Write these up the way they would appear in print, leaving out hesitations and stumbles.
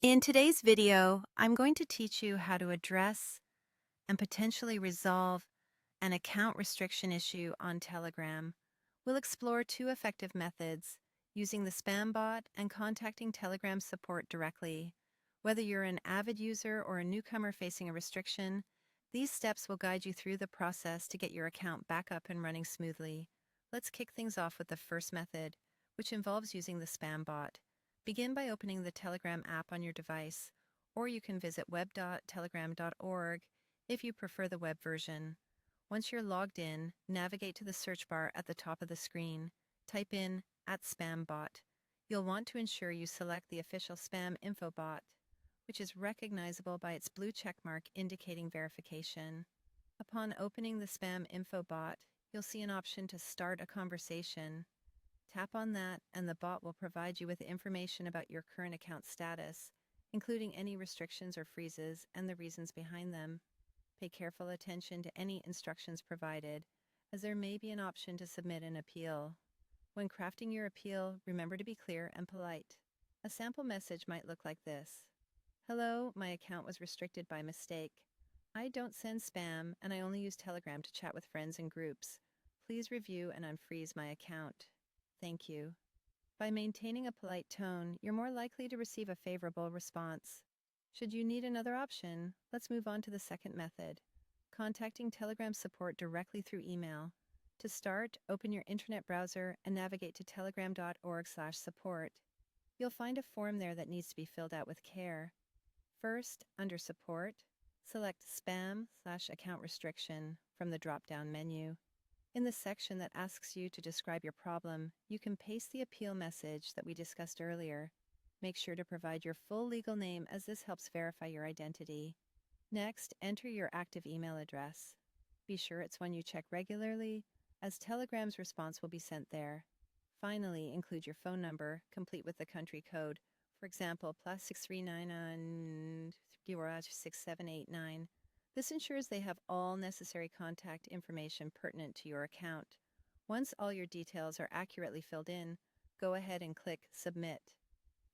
In today's video, I'm going to teach you how to address and potentially resolve an account restriction issue on Telegram. We'll explore two effective methods, using the SpamBot and contacting Telegram support directly. Whether you're an avid user or a newcomer facing a restriction, these steps will guide you through the process to get your account back up and running smoothly. Let's kick things off with the first method, which involves using the SpamBot. Begin by opening the Telegram app on your device, or you can visit web.telegram.org if you prefer the web version. Once you're logged in, navigate to the search bar at the top of the screen. Type in @SpamBot. You'll want to ensure you select the official Spam Info bot, which is recognizable by its blue check mark indicating verification. Upon opening the Spam Info bot, you'll see an option to start a conversation. Tap on that, and the bot will provide you with information about your current account status, including any restrictions or freezes and the reasons behind them. Pay careful attention to any instructions provided, as there may be an option to submit an appeal. When crafting your appeal, remember to be clear and polite. A sample message might look like this. Hello, my account was restricted by mistake. I don't send spam, and I only use Telegram to chat with friends and groups. Please review and unfreeze my account. Thank you. By maintaining a polite tone, you're more likely to receive a favorable response. Should you need another option, let's move on to the second method, contacting Telegram support directly through email. To start, open your internet browser and navigate to telegram.org/support. You'll find a form there that needs to be filled out with care. First, under Support, select Spam/Account Restriction from the drop-down menu. In the section that asks you to describe your problem, you can paste the appeal message that we discussed earlier. Make sure to provide your full legal name, as this helps verify your identity. Next, enter your active email address. Be sure it's one you check regularly, as Telegram's response will be sent there. Finally, include your phone number, complete with the country code. For example, +639 6789. This ensures they have all necessary contact information pertinent to your account. Once all your details are accurately filled in, go ahead and click Submit.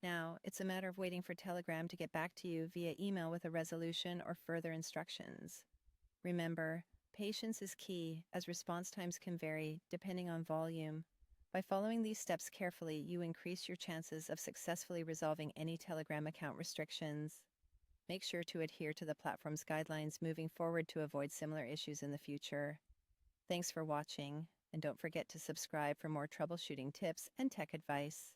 Now, it's a matter of waiting for Telegram to get back to you via email with a resolution or further instructions. Remember, patience is key, as response times can vary depending on volume. By following these steps carefully, you increase your chances of successfully resolving any Telegram account restrictions. Make sure to adhere to the platform's guidelines moving forward to avoid similar issues in the future. Thanks for watching, and don't forget to subscribe for more troubleshooting tips and tech advice.